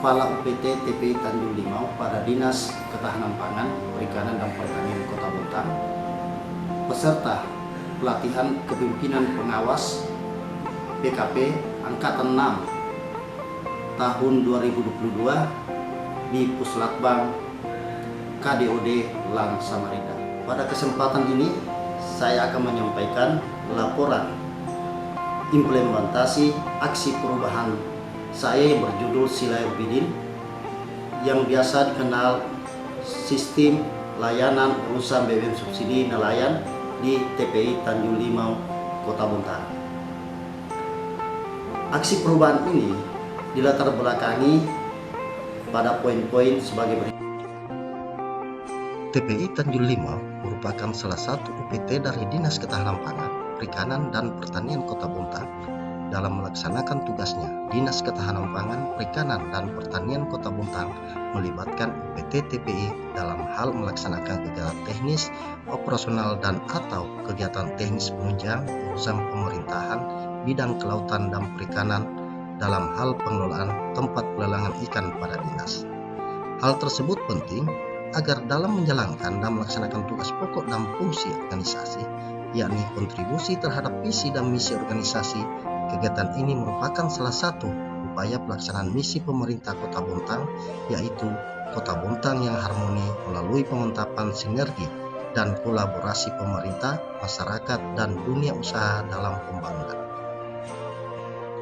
Kepala UPT TPI Tanjung Limau pada Dinas Ketahanan Pangan, Perikanan dan Pertanian Kota Bontang, peserta pelatihan kepemimpinan pengawas PKP Angkatan 6 tahun 2022 di Puslatbang KDOD Lang Samarinda. Pada kesempatan ini saya akan menyampaikan laporan implementasi aksi perubahan saya yang berjudul Silayurbidin, yang biasa dikenal Sistem Layanan Urusan BBM Subsidi Nelayan di TPI Tanjung Limau, Kota Bontang. Aksi perubahan ini dilatar belakangi pada poin-poin sebagai berikut. TPI Tanjung Limau merupakan salah satu UPT dari Dinas Ketahanan Pangan, Perikanan dan Pertanian Kota Bontang. Dalam melaksanakan tugasnya, Dinas Ketahanan Pangan, Perikanan dan Pertanian Kota Bontang melibatkan UPT TPI dalam hal melaksanakan kegiatan teknis, operasional dan atau kegiatan teknis penunjang urusan pemerintahan bidang kelautan dan perikanan dalam hal pengelolaan tempat pelelangan ikan pada dinas. Hal tersebut penting agar dalam menjalankan dan melaksanakan tugas pokok dan fungsi organisasi, yakni kontribusi terhadap visi dan misi organisasi, kegiatan ini merupakan salah satu upaya pelaksanaan misi pemerintah Kota Bontang, yaitu Kota Bontang yang harmoni melalui pemantapan sinergi dan kolaborasi pemerintah, masyarakat, dan dunia usaha dalam pembangunan.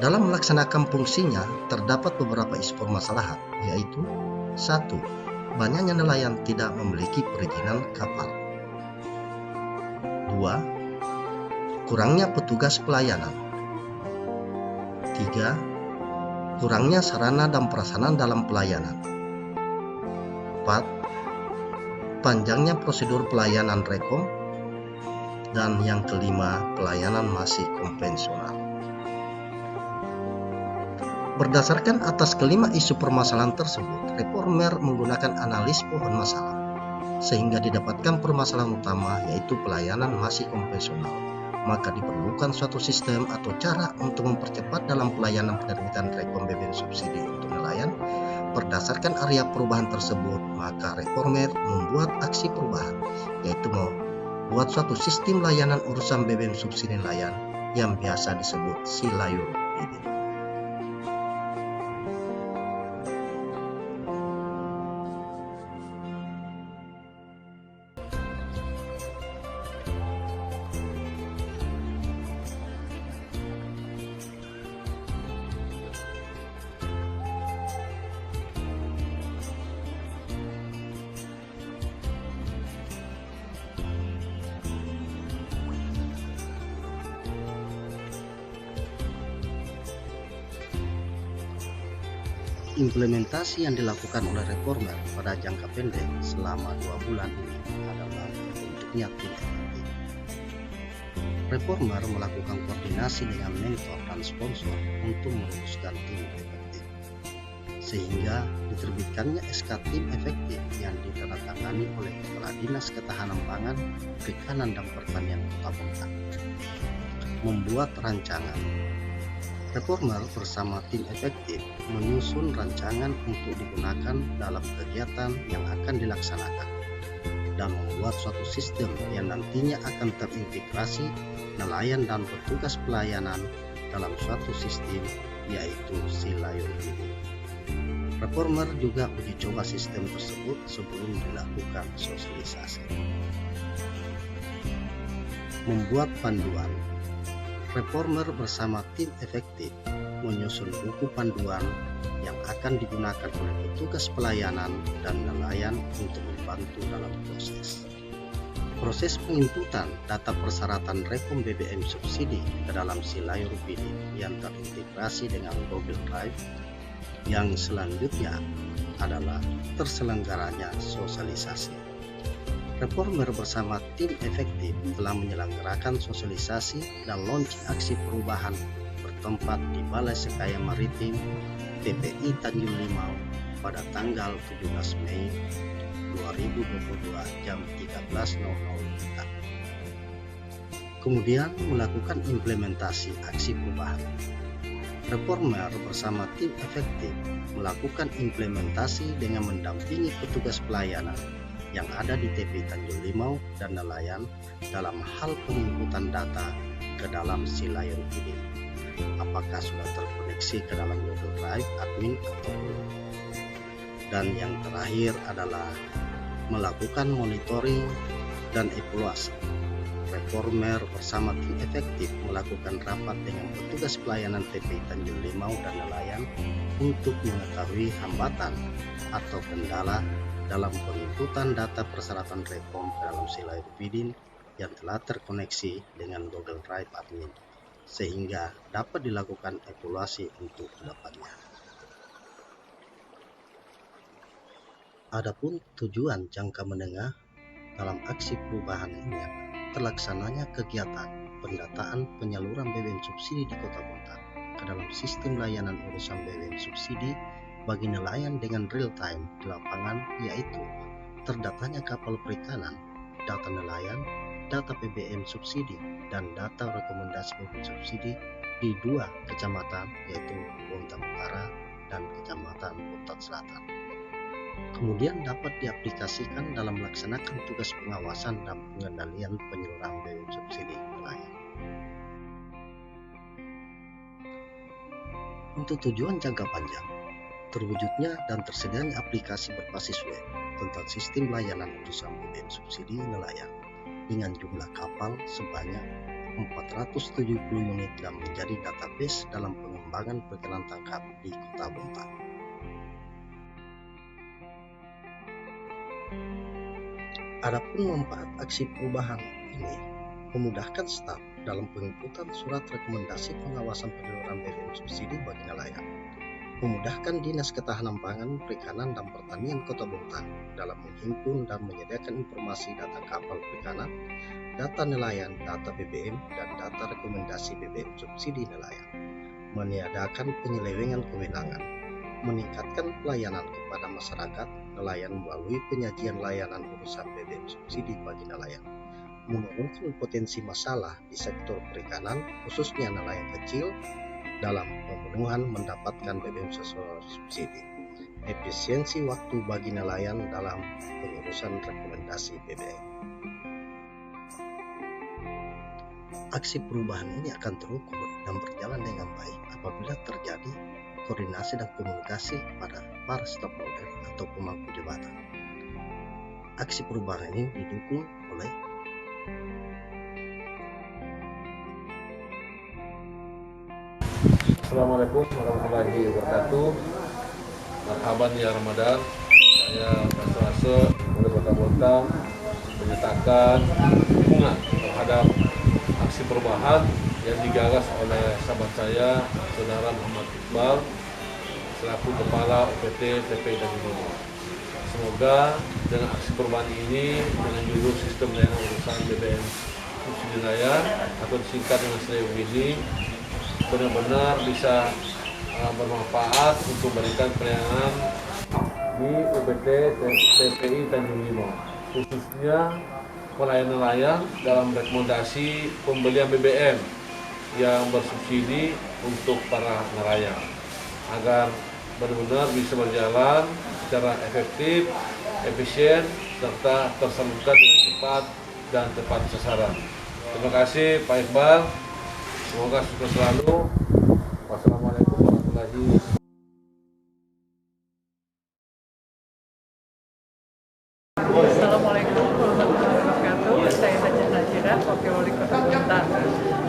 Dalam melaksanakan fungsinya, terdapat beberapa isu permasalahan, yaitu 1. Banyaknya nelayan tidak memiliki perizinan kapal. 2. Kurangnya petugas pelayanan. 3. Kurangnya sarana dan prasarana dalam pelayanan. 4. Panjangnya prosedur pelayanan rekom. Dan yang kelima, pelayanan masih konvensional. Berdasarkan atas kelima isu permasalahan tersebut, reformer menggunakan analis pohon masalah, sehingga didapatkan permasalahan utama, yaitu pelayanan masih konvensional. Maka diperlukan suatu sistem atau cara untuk mempercepat dalam pelayanan penerbitan rekom BBM subsidi untuk nelayan. Berdasarkan area perubahan tersebut, maka reformer membuat aksi perubahan, yaitu membuat suatu sistem layanan urusan BBM subsidi nelayan yang biasa disebut Silayurbidin. Implementasi yang dilakukan oleh reformer pada jangka pendek selama 2 bulan ini adalah bentuknya tim efektif. Reformer melakukan koordinasi dengan mentor dan sponsor untuk merumuskan tim efektif, sehingga diterbitkannya SK tim efektif yang ditandatangani oleh Kepala Dinas Ketahanan Pangan, Perikanan dan Pertanian Kota Bontang. Membuat rancangan. Reformer bersama tim efektif menyusun rancangan untuk digunakan dalam kegiatan yang akan dilaksanakan dan membuat suatu sistem yang nantinya akan terintegrasi nelayan dan petugas pelayanan dalam suatu sistem, yaitu Silayurbidin. Reformer juga uji coba sistem tersebut sebelum dilakukan sosialisasi. Membuat panduan. Reformer bersama tim efektif menyusun buku panduan yang akan digunakan oleh petugas pelayanan dan nelayan untuk membantu dalam proses penginputan data persyaratan rekom BBM subsidi ke dalam Silayurbidin yang terintegrasi dengan Google Drive. Yang selanjutnya adalah terselenggaranya sosialisasi. Reformer bersama tim efektif telah menyelenggarakan sosialisasi dan launching aksi perubahan bertempat di Balai Sekaya Maritim TPI Tanjung Limau pada tanggal 17 Mei 2022 jam 13.00 WIB. Kemudian melakukan implementasi aksi perubahan. Reformer bersama tim efektif melakukan implementasi dengan mendampingi petugas pelayanan yang ada di TPI Tanjung Limau dan nelayan dalam hal penginputan data ke dalam Silayur Bidin. Apakah sudah terkoneksi ke dalam Google Drive admin atau belum? Dan yang terakhir adalah melakukan monitoring dan evaluasi. Reformer bersama tim efektif melakukan rapat dengan petugas pelayanan TPI Tanjung Limau dan nelayan untuk mengetahui hambatan atau kendala dalam penginputan data persyaratan reform ke dalam Silayur Bidin yang telah terkoneksi dengan Google Drive admin, sehingga dapat dilakukan evaluasi untuk kedepannya. Adapun tujuan jangka menengah dalam aksi perubahan ini terlaksananya kegiatan pendataan penyaluran BBM subsidi di Kota Bontang ke dalam sistem layanan urusan BBM subsidi bagi nelayan dengan real time di lapangan, yaitu terdatanya kapal perikanan, data nelayan, data BBM subsidi, dan data rekomendasi BBM subsidi di 2 kecamatan, yaitu Bontang Utara dan Kecamatan Bontang Selatan. Kemudian dapat diaplikasikan dalam melaksanakan tugas pengawasan dan pengendalian penyaluran BBM subsidi nelayan. Untuk tujuan jangka panjang, terwujudnya dan tersedianya aplikasi berbasis web tentang sistem layanan urusan BBM subsidi nelayan dengan jumlah kapal sebanyak 470 unit dan menjadi database dalam pengembangan perikanan tangkap di Kota Bontang. Adapun manfaat aksi perubahan ini memudahkan staf dalam penginputan surat rekomendasi pengawasan penyaluran BBM subsidi bagi nelayan, memudahkan Dinas Ketahanan Pangan, Perikanan, dan Pertanian Kota Bontang dalam menghimpun dan menyediakan informasi data kapal perikanan, data nelayan, data BBM, dan data rekomendasi BBM subsidi nelayan, meniadakan penyelewengan kewenangan, meningkatkan pelayanan kepada masyarakat nelayan melalui penyajian layanan urusan BBM subsidi bagi nelayan, menurunkan potensi masalah di sektor perikanan khususnya nelayan kecil dalam pemenuhan mendapatkan BBM subsidi, efisiensi waktu bagi nelayan dalam pengurusan rekomendasi BBM. Aksi perubahan ini akan terukur dan berjalan dengan baik apabila terjadi koordinasi dan komunikasi kepada para stakeholder atau pemangku jabatan. Aksi perubahan ini didukung oleh Assalamualaikum warahmatullahi wabarakatuh. Marhaban ya Ramadan. Saya Basrase Wali Kota Bontang menyatakan dukungan terhadap aksi perubahan yang digagas oleh sahabat saya, Saudara Muhammad Iqbal, selaku Kepala UPT TPI Tanjung Limau. Semoga dengan aksi perubahan ini dengan judul Sistem Layanan Urusan BBM Subsidi Nelayan atau disingkat dengan Silayur Bidin benar-benar bisa bermanfaat untuk memberikan pelayanan di UPT TPI Tanjung Limau, khususnya pelayanan nelayan dalam rekomendasi pembelian BBM yang bersubsidi untuk para nelayan agar benar-benar bisa berjalan secara efektif, efisien, serta tersalurkan dengan cepat dan tepat sasaran. Terima kasih Pak Iqbal. Semoga sukses selalu. Wassalamualaikum warahmatullahi wabarakatuh. Assalamualaikum warahmatullahi wabarakatuh. Saya Hajah Najira, Wakil Wali Kota Bontang,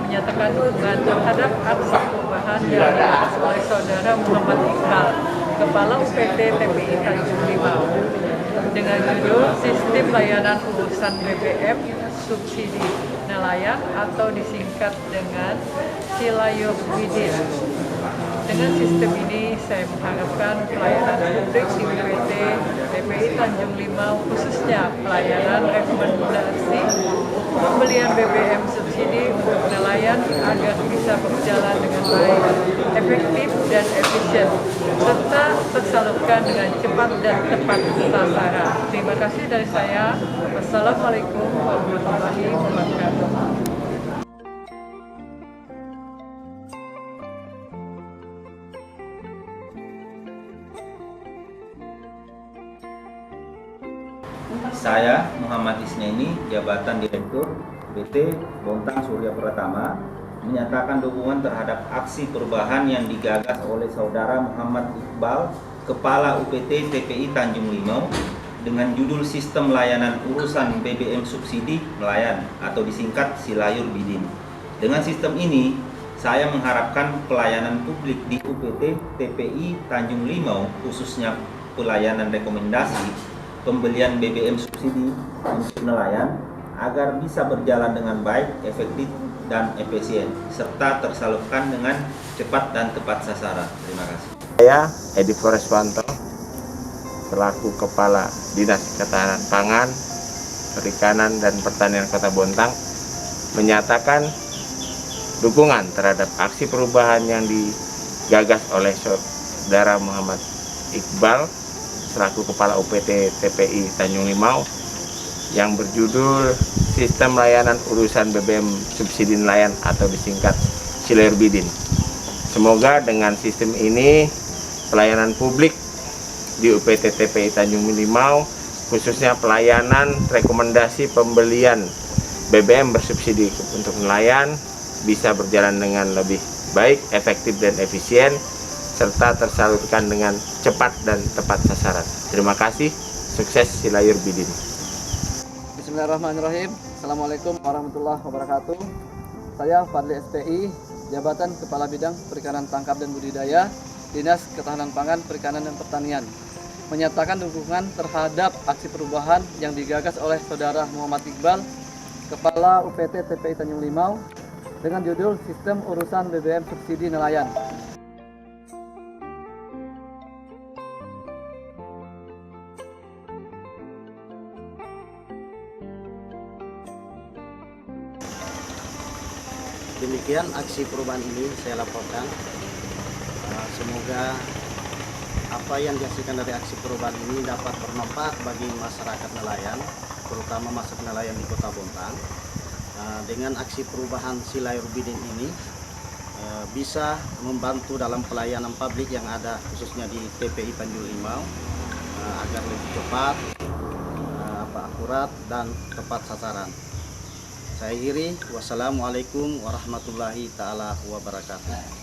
menyatakan dukungan terhadap aksi perubahan yang digagas oleh Saudara Muhammad Iqbal, Kepala UPT TPI Tanjung Limau, dengan judul Sistem Layanan Urusan BBM Subsidi Nelayan atau disingkat dengan Silayur Bidin. Dengan sistem ini, saya mengharapkan pelayanan publik di UPT TPI Tanjung Limau, khususnya pelayanan rekomendasi pembelian BBM subsidi untuk nelayan agar bisa berjalan dengan baik, efektif dan efisien, serta tersalurkan dengan cepat dan tepat sasaran. Terima kasih dari saya. Wassalamualaikum warahmatullahi wabarakatuh. Saya Muhammad Isneni, jabatan Direktur PT Bontang Surya Pratama, menyatakan dukungan terhadap aksi perubahan yang digagas oleh Saudara Muhammad Iqbal, Kepala UPT TPI Tanjung Limau, dengan judul Sistem Layanan Urusan BBM Subsidi Nelayan atau disingkat Silayur Bidin. Dengan sistem ini, saya mengharapkan pelayanan publik di UPT TPI Tanjung Limau, khususnya pelayanan rekomendasi pembelian BBM subsidi untuk nelayan, agar bisa berjalan dengan baik, efektif, dan efisien, serta tersalurkan dengan cepat dan tepat sasaran. Terima kasih. Saya Edi Floreswanto, selaku Kepala Dinas Ketahanan Pangan, Perikanan, dan Pertanian Kota Bontang, menyatakan dukungan terhadap aksi perubahan yang digagas oleh Saudara Muhammad Iqbal selaku Kepala UPT TPI Tanjung Limau yang berjudul Sistem Layanan Urusan BBM Subsidi Nelayan atau disingkat Silayur Bidin. Semoga dengan sistem ini pelayanan publik di UPT TPI Tanjung Limau, khususnya pelayanan rekomendasi pembelian BBM bersubsidi untuk nelayan, bisa berjalan dengan lebih baik, efektif, dan efisien, serta tersalurkan dengan cepat dan tepat sasaran. Terima kasih, sukses Silayur Bidin. Bismillahirrahmanirrahim. Assalamualaikum warahmatullahi wabarakatuh. Saya Fadli SPI, Jabatan Kepala Bidang Perikanan Tangkap dan Budidaya, Dinas Ketahanan Pangan, Perikanan, dan Pertanian, menyatakan dukungan terhadap aksi perubahan yang digagas oleh Saudara Muhammad Iqbal, Kepala UPT TPI Tanjung Limau, dengan judul Sistem Urusan BBM Subsidi Nelayan. Demikian aksi perubahan ini saya laporkan. Semoga apa yang dihasilkan dari aksi perubahan ini dapat bermanfaat bagi masyarakat nelayan, terutama masyarakat nelayan di Kota Bontang. Dengan aksi perubahan Silayur Bidin ini bisa membantu dalam pelayanan publik yang ada khususnya di TPI Tanjung Limau agar lebih cepat, akurat, dan tepat sasaran. Saya akhiri, wassalamualaikum warahmatullahi ta'ala wabarakatuh.